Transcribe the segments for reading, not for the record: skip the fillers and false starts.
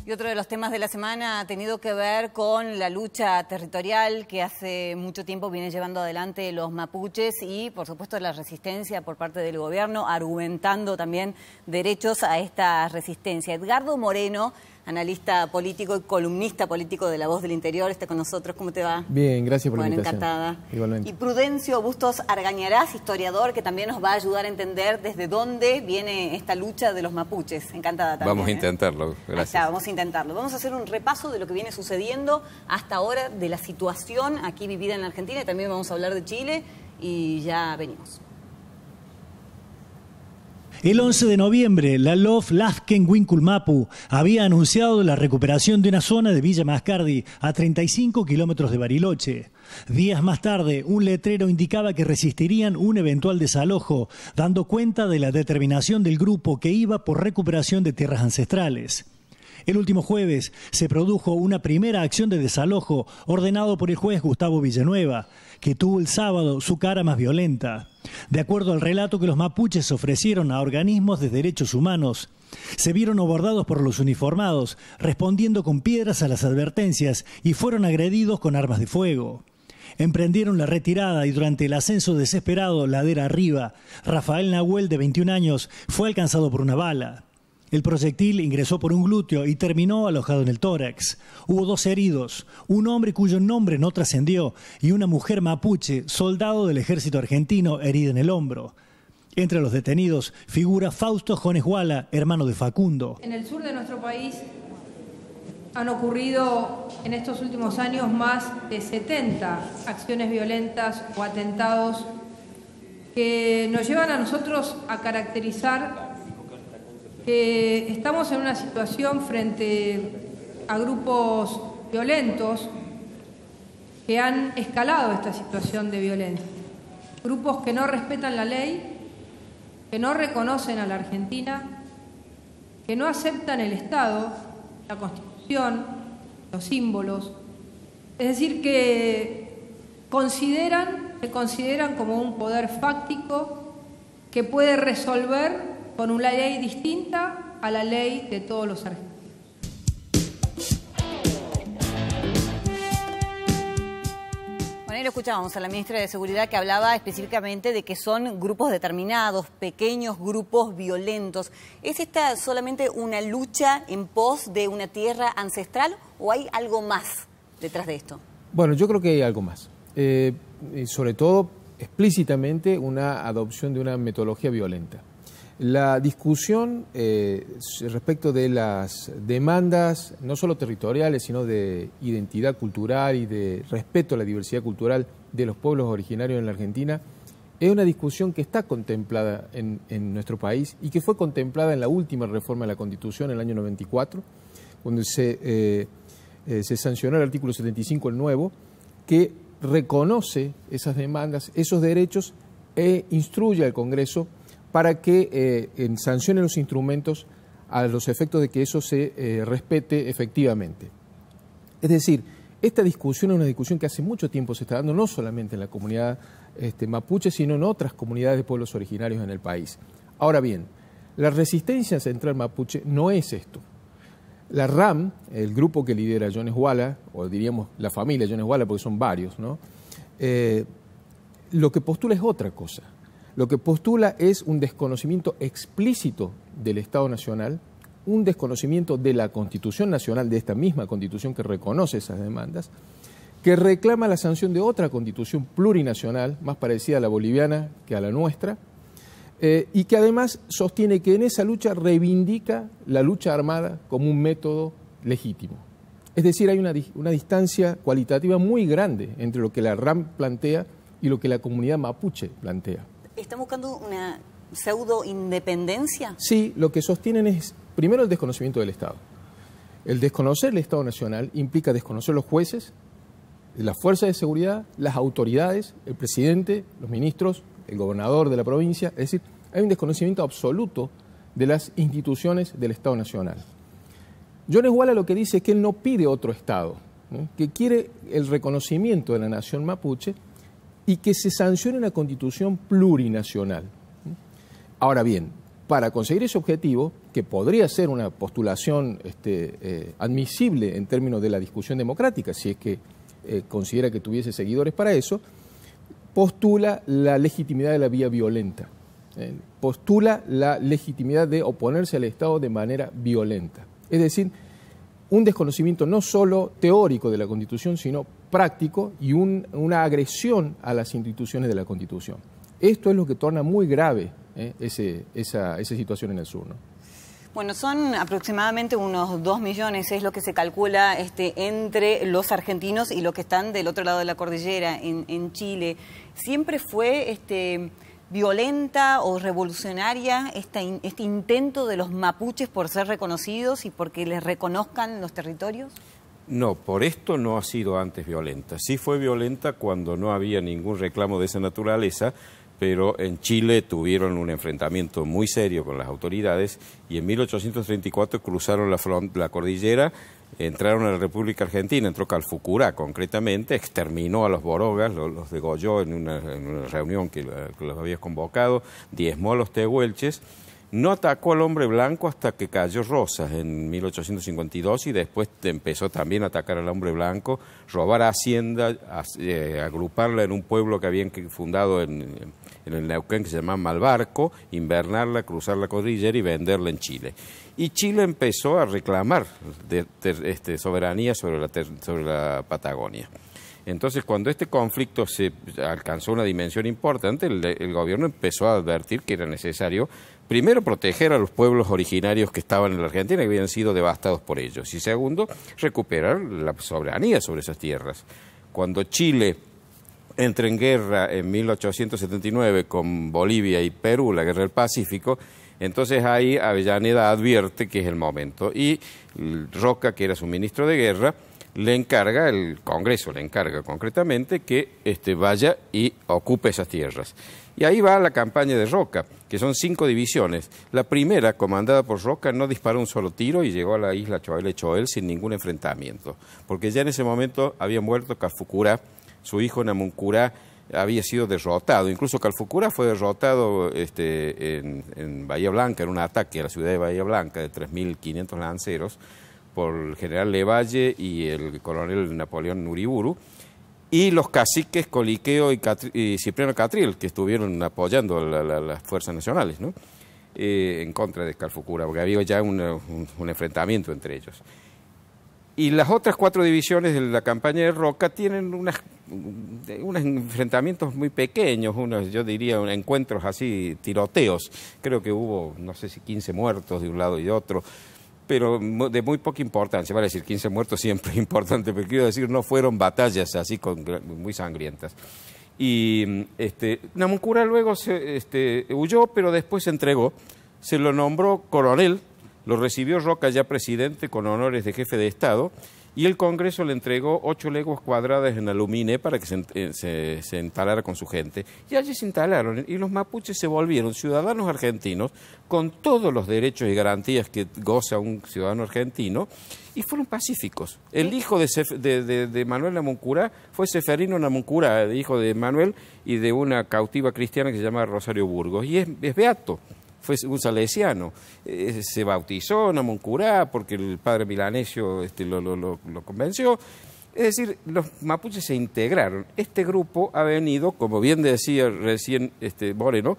Y otro de los temas de la semana ha tenido que ver con la lucha territorial que hace mucho tiempo viene llevando adelante los mapuches y, por supuesto, la resistencia por parte del gobierno, argumentando también derechos a esta resistencia. Edgardo Moreno, analista político y columnista político de La Voz del Interior, está con nosotros. ¿Cómo te va? Bien, gracias por la invitación. Encantada. Igualmente. Y Prudencio Bustos Argañarás, historiador, que también nos va a ayudar a entender desde dónde viene esta lucha de los mapuches. Encantada también. Vamos a intentarlo, gracias. Está, vamos a intentarlo. Vamos a hacer un repaso de lo que viene sucediendo hasta ahora, de la situación aquí vivida en la Argentina, y también vamos a hablar de Chile, y ya venimos. El 11 de noviembre, la LOF Lafken Winculmapu había anunciado la recuperación de una zona de Villa Mascardi a 35 kilómetros de Bariloche. Días más tarde, un letrero indicaba que resistirían un eventual desalojo, dando cuenta de la determinación del grupo que iba por recuperación de tierras ancestrales. El último jueves se produjo una primera acción de desalojo ordenado por el juez Gustavo Villanueva, que tuvo el sábado su cara más violenta. De acuerdo al relato que los mapuches ofrecieron a organismos de derechos humanos, se vieron abordados por los uniformados, respondiendo con piedras a las advertencias y fueron agredidos con armas de fuego. Emprendieron la retirada y durante el ascenso desesperado ladera arriba, Rafael Nahuel, de 21 años, fue alcanzado por una bala. El proyectil ingresó por un glúteo y terminó alojado en el tórax. Hubo 2 heridos, un hombre cuyo nombre no trascendió y una mujer mapuche, soldado del ejército argentino, herida en el hombro. Entre los detenidos figura Fausto Jones Guala, hermano de Facundo. En el sur de nuestro país han ocurrido en estos últimos años más de 70 acciones violentas o atentados que nos llevan a nosotros a caracterizar que estamos en una situación frente a grupos violentos que han escalado esta situación de violencia. Grupos que no respetan la ley, que no reconocen a la Argentina, que no aceptan el Estado, la Constitución, los símbolos. Es decir, que se consideran como un poder fáctico que puede resolver con una ley distinta a la ley de todos los argentinos. Bueno, ahí lo escuchábamos a la ministra de Seguridad, que hablaba específicamente de que son grupos determinados, pequeños grupos violentos. ¿Es esta solamente una lucha en pos de una tierra ancestral o hay algo más detrás de esto? Bueno, yo creo que hay algo más. Sobre todo, explícitamente, una adopción de una metodología violenta. La discusión respecto de las demandas, no solo territoriales, sino de identidad cultural y de respeto a la diversidad cultural de los pueblos originarios en la Argentina, es una discusión que está contemplada en nuestro país y que fue contemplada en la última reforma de la Constitución en el año 94, donde se sancionó el artículo 75, el nuevo, que reconoce esas demandas, esos derechos e instruye al Congreso para que sancione los instrumentos a los efectos de que eso se respete efectivamente. Es decir, esta discusión es una discusión que hace mucho tiempo se está dando, no solamente en la comunidad mapuche, sino en otras comunidades de pueblos originarios en el país. Ahora bien, la resistencia central mapuche no es esto. La RAM, el grupo que lidera Jones Guala, o diríamos la familia Jones Guala, porque son varios, ¿no? Lo que postula es otra cosa. Lo que postula es un desconocimiento explícito del Estado Nacional, un desconocimiento de la Constitución Nacional, de esta misma Constitución que reconoce esas demandas, que reclama la sanción de otra Constitución plurinacional, más parecida a la boliviana que a la nuestra, y que además sostiene que en esa lucha reivindica la lucha armada como un método legítimo. Es decir, hay una distancia cualitativa muy grande entre lo que la RAM plantea y lo que la comunidad mapuche plantea. ¿Están buscando una pseudo-independencia? Sí, lo que sostienen es, primero, el desconocimiento del Estado. El desconocer el Estado Nacional implica desconocer los jueces, las fuerzas de seguridad, las autoridades, el presidente, los ministros, el gobernador de la provincia. Es decir, hay un desconocimiento absoluto de las instituciones del Estado Nacional. Jones Guala lo que dice es que él no pide otro Estado, ¿no? Que quiere el reconocimiento de la nación mapuche y que se sancione una constitución plurinacional. Ahora bien, para conseguir ese objetivo, que podría ser una postulación admisible en términos de la discusión democrática, si es que considera que tuviese seguidores para eso, postula la legitimidad de la vía violenta, postula la legitimidad de oponerse al Estado de manera violenta. Es decir, un desconocimiento no solo teórico de la Constitución, sino práctico y una agresión a las instituciones de la Constitución. Esto es lo que torna muy grave esa situación en el sur, ¿no? Bueno, son aproximadamente unos 2 millones, es lo que se calcula entre los argentinos y los que están del otro lado de la cordillera, en Chile. ¿Siempre fue violenta o revolucionaria este intento de los mapuches por ser reconocidos y porque les reconozcan los territorios? No, por esto no ha sido antes violenta. Sí fue violenta cuando no había ningún reclamo de esa naturaleza, pero en Chile tuvieron un enfrentamiento muy serio con las autoridades y en 1834 cruzaron la cordillera, entraron a la República Argentina, entró Calfucurá concretamente, exterminó a los borogas, los degolló en una reunión que los había convocado, diezmó a los tehuelches. No atacó al hombre blanco hasta que cayó Rosas en 1852 y después empezó también a atacar al hombre blanco, robar hacienda, agruparla en un pueblo que habían fundado en el Neuquén que se llama Malbarco, invernarla, cruzar la cordillera y venderla en Chile. Y Chile empezó a reclamar soberanía sobre la Patagonia. Entonces, cuando este conflicto se alcanzó una dimensión importante, el gobierno empezó a advertir que era necesario, primero, proteger a los pueblos originarios que estaban en la Argentina y habían sido devastados por ellos, y segundo, recuperar la soberanía sobre esas tierras. Cuando Chile entra en guerra en 1879 con Bolivia y Perú, la guerra del Pacífico, entonces ahí Avellaneda advierte que es el momento, y Roca, que era su ministro de guerra, le encarga, el Congreso le encarga concretamente que vaya y ocupe esas tierras. Y ahí va la campaña de Roca, que son 5 divisiones. La primera, comandada por Roca, no disparó un solo tiro y llegó a la isla Choel sin ningún enfrentamiento, porque ya en ese momento había muerto Calfucurá, su hijo Namuncurá había sido derrotado. Incluso Calfucurá fue derrotado en Bahía Blanca, en un ataque a la ciudad de Bahía Blanca de 3.500 lanceros, por el general Levalle y el coronel Napoleón Uriburu, y los caciques Coliqueo y Cipriano Catriel, que estuvieron apoyando las fuerzas nacionales, ¿no? En contra de Calfucurá, porque había ya un enfrentamiento entre ellos. Y las otras 4 divisiones de la campaña de Roca tienen unos enfrentamientos muy pequeños, yo diría encuentros así, tiroteos. Creo que hubo, no sé si 15 muertos de un lado y de otro, pero de muy poca importancia. Vale decir, 15 muertos siempre es importante, pero quiero decir, no fueron batallas así muy sangrientas. Y Namuncurá luego huyó, pero después se entregó, se lo nombró coronel, lo recibió Roca ya presidente con honores de jefe de Estado, y el Congreso le entregó 8 leguas cuadradas en Aluminé para que se instalara con su gente. Y allí se instalaron, y los mapuches se volvieron ciudadanos argentinos con todos los derechos y garantías que goza un ciudadano argentino, y fueron pacíficos. El hijo de Manuel Namuncurá fue Seferino Namuncurá, hijo de Manuel y de una cautiva cristiana que se llama Rosario Burgos, y es beato. Fue un salesiano, se bautizó Namuncurá porque el padre Milanesio lo convenció. Es decir, los mapuches se integraron. Este grupo ha venido, como bien decía recién Moreno,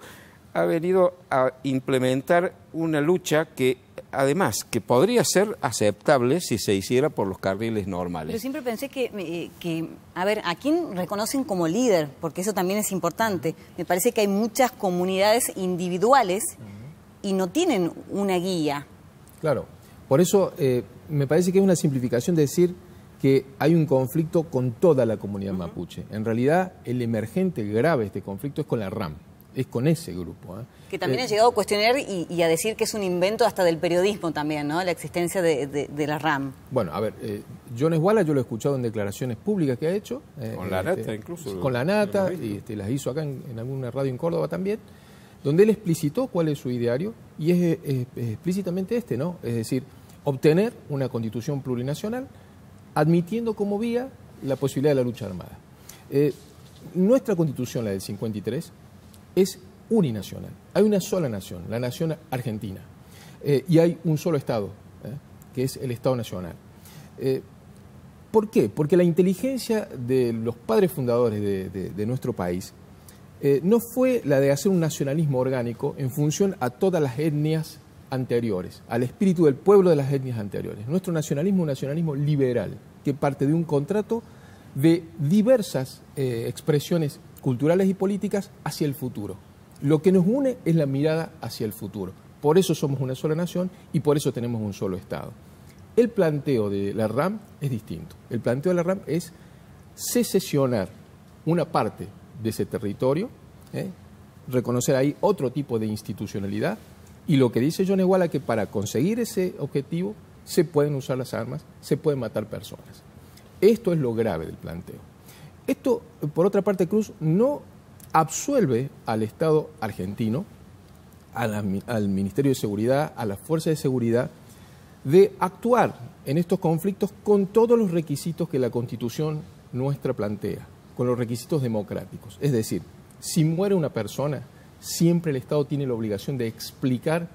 ha venido a implementar una lucha que, además, que podría ser aceptable si se hiciera por los carriles normales. Yo siempre pensé que, a ver, ¿a quién reconocen como líder? Porque eso también es importante. Me parece que hay muchas comunidades individuales y no tienen una guía. Claro, por eso me parece que es una simplificación decir que hay un conflicto con toda la comunidad mapuche. En realidad, el emergente grave de este conflicto es con la RAM, es con ese grupo. Que también ha llegado a cuestionar y a decir que es un invento hasta del periodismo también, ¿no? La existencia de la RAM. Bueno, a ver, Jones Wallace yo lo he escuchado en declaraciones públicas que ha hecho. Con la Nata incluso. Con la Nata, y las hizo acá en alguna radio en Córdoba también, donde él explicitó cuál es su ideario, y es explícitamente ¿no? Es decir, obtener una constitución plurinacional, admitiendo como vía la posibilidad de la lucha armada. Nuestra constitución, la del 53, es uninacional. Hay una sola nación, la nación argentina. Y hay un solo Estado, que es el Estado Nacional. ¿Por qué? Porque la inteligencia de los padres fundadores de nuestro país no fue la de hacer un nacionalismo orgánico en función a todas las etnias anteriores, al espíritu del pueblo de las etnias anteriores. Nuestro nacionalismo es un nacionalismo liberal, que parte de un contrato de diversas expresiones culturales y políticas hacia el futuro. Lo que nos une es la mirada hacia el futuro. Por eso somos una sola nación y por eso tenemos un solo Estado. El planteo de la RAM es distinto. El planteo de la RAM es secesionar una parte de ese territorio, reconocer ahí otro tipo de institucionalidad, y lo que dice John Iguala es que para conseguir ese objetivo se pueden usar las armas, se pueden matar personas. Esto es lo grave del planteo. Esto, por otra parte, Cruz, no absuelve al Estado argentino, al Ministerio de Seguridad, a las fuerzas de seguridad, de actuar en estos conflictos con todos los requisitos que la Constitución nuestra plantea, con los requisitos democráticos. Es decir, si muere una persona, siempre el Estado tiene la obligación de explicar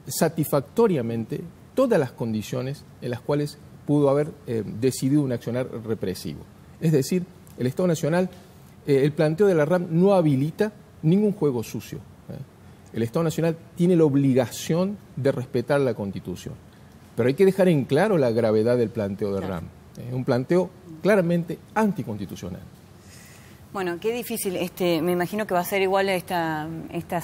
satisfactoriamente todas las condiciones en las cuales pudo haber decidido un accionar represivo. Es decir, el Estado Nacional, el planteo de la RAM no habilita ningún juego sucio. El Estado Nacional tiene la obligación de respetar la Constitución. Pero hay que dejar en claro la gravedad del planteo de RAM. Es un planteo claramente anticonstitucional. Bueno, qué difícil. Me imagino que va a ser igual esta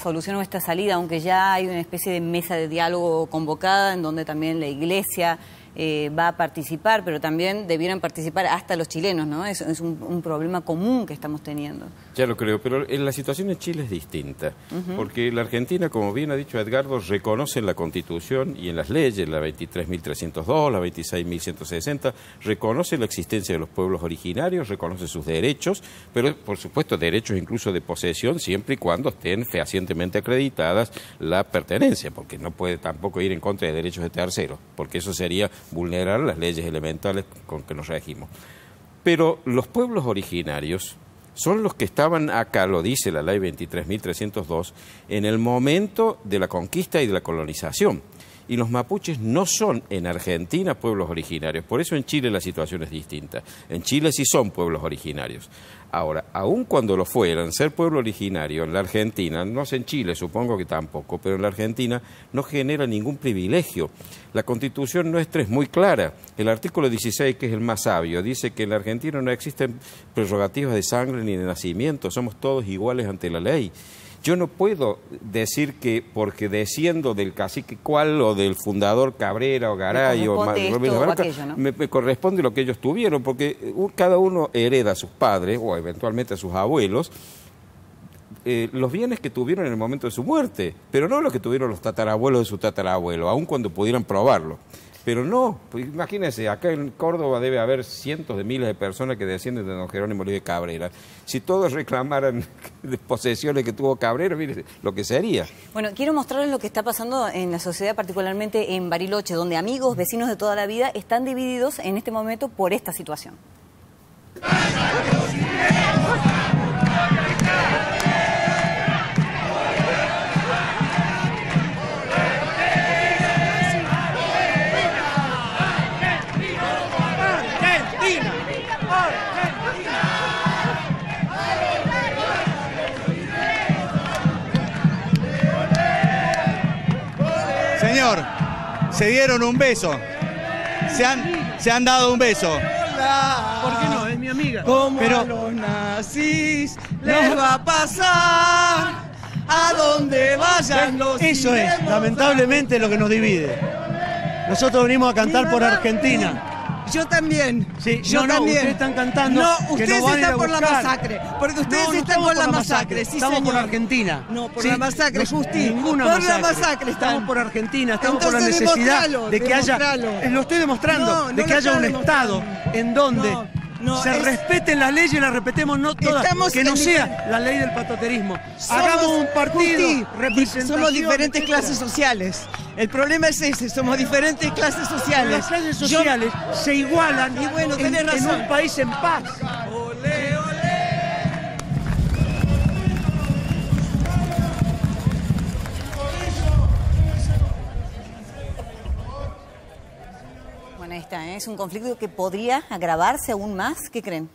solución o esta salida, aunque ya hay una especie de mesa de diálogo convocada en donde también la Iglesia va a participar, pero también debieran participar hasta los chilenos, ¿no? Es un problema común que estamos teniendo. Ya lo creo, pero la situación en Chile es distinta, porque la Argentina, como bien ha dicho Edgardo, reconoce en la Constitución y en las leyes, la 23.302, la 26.160, reconoce la existencia de los pueblos originarios, reconoce sus derechos, pero por supuesto derechos incluso de posesión, siempre y cuando estén fehacientemente acreditadas la pertenencia, porque no puede tampoco ir en contra de derechos de terceros, porque eso sería vulnerar las leyes elementales con que nos regimos. Pero los pueblos originarios son los que estaban acá, lo dice la ley 23.302, en el momento de la conquista y de la colonización. Y los mapuches no son en Argentina pueblos originarios, por eso en Chile la situación es distinta. En Chile sí son pueblos originarios. Ahora, aun cuando lo fueran, ser pueblo originario en la Argentina, no sé en Chile, supongo que tampoco, pero en la Argentina no genera ningún privilegio. La Constitución nuestra es muy clara. El artículo 16, que es el más sabio, dice que en la Argentina no existen prerrogativas de sangre ni de nacimiento, somos todos iguales ante la ley. Yo no puedo decir que porque desciendo del cacique cual o del fundador Cabrera o Garay o Barca, ¿no? me corresponde lo que ellos tuvieron, porque cada uno hereda a sus padres o eventualmente a sus abuelos los bienes que tuvieron en el momento de su muerte, pero no los que tuvieron los tatarabuelos de su tatarabuelo, aun cuando pudieran probarlo. Pero no, pues imagínense, acá en Córdoba debe haber cientos de miles de personas que descienden de don Jerónimo Luis de Cabrera. Si todos reclamaran de posesiones que tuvo Cabrera, mire lo que sería. Bueno, quiero mostrarles lo que está pasando en la sociedad, particularmente en Bariloche, donde amigos, vecinos de toda la vida están divididos en este momento por esta situación. Señor, se dieron un beso. Se han dado un beso. ¿Por qué no? Es mi amiga. Pero a los nazis les va a pasar a donde vayan los eso es, lamentablemente, lo que nos divide. Nosotros venimos a cantar por Argentina. Yo también. Sí, yo también. Ustedes están cantando. No, que ustedes nos van a ir están a por la buscar. masacre. Porque ustedes están por la masacre. Sí, estamos señor. por Argentina. No, por Sí, la masacre, Justi. Ninguna por masacre. la masacre están. Estamos por Argentina, estamos por la Entonces, necesidad demostralo, de que haya. demostralo. Lo estoy demostrando, No, de no que lo haya está un Estado demostrando. en donde No, se respeten las leyes y las respetemos no todas. Estamos Que no en sea la ley del patoterismo. Somos, Hagamos un partido, Justi, representación. somos diferentes etcétera. clases sociales. El problema es ese, somos diferentes clases sociales. Las clases sociales se igualan Y bueno, en tenés razón. un país en paz. Bueno, ahí está, es un conflicto que podría agravarse aún más. ¿Qué creen?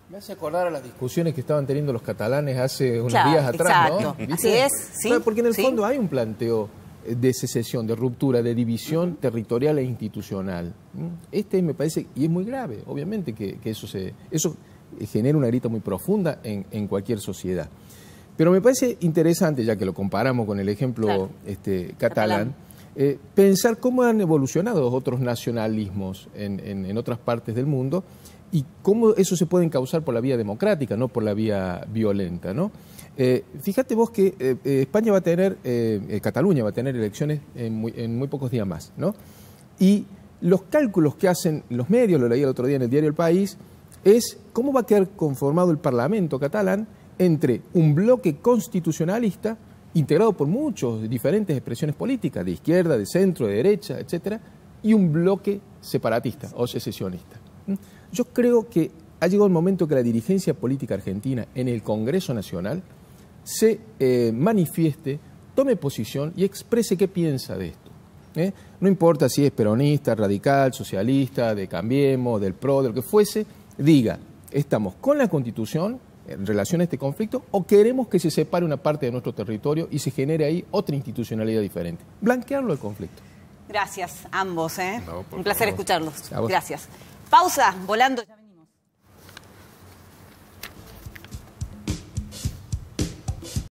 Me hace acordar a las discusiones que estaban teniendo los catalanes hace unos Claro, días atrás, exacto. ¿no? ¿Viste? Así es, sí. Porque en el sí. fondo hay un planteo de secesión, de ruptura, de división territorial e institucional. Este me parece, y es muy grave, obviamente, que eso genera una grieta muy profunda en cualquier sociedad. Pero me parece interesante, ya que lo comparamos con el ejemplo Claro. catalán, pensar cómo han evolucionado otros nacionalismos en otras partes del mundo y cómo eso se puede encauzar por la vía democrática, no por la vía violenta, ¿no? Fíjate vos que España va a tener, Cataluña va a tener elecciones en muy pocos días más, ¿no? Y los cálculos que hacen los medios, lo leí el otro día en el diario El País, es cómo va a quedar conformado el Parlamento catalán entre un bloque constitucionalista integrado por muchas diferentes expresiones políticas, de izquierda, de centro, de derecha, etcétera, y un bloque separatista o secesionista. Yo creo que ha llegado el momento que la dirigencia política argentina en el Congreso Nacional se manifieste, tome posición y exprese qué piensa de esto. No importa si es peronista, radical, socialista, de Cambiemos, del PRO, de lo que fuese, diga, estamos con la Constitución en relación a este conflicto o queremos que se separe una parte de nuestro territorio y se genere ahí otra institucionalidad diferente. Blanquearlo el conflicto. Gracias, ambos. No, un placer favor. escucharlos. A vos. Gracias. Pausa, volando.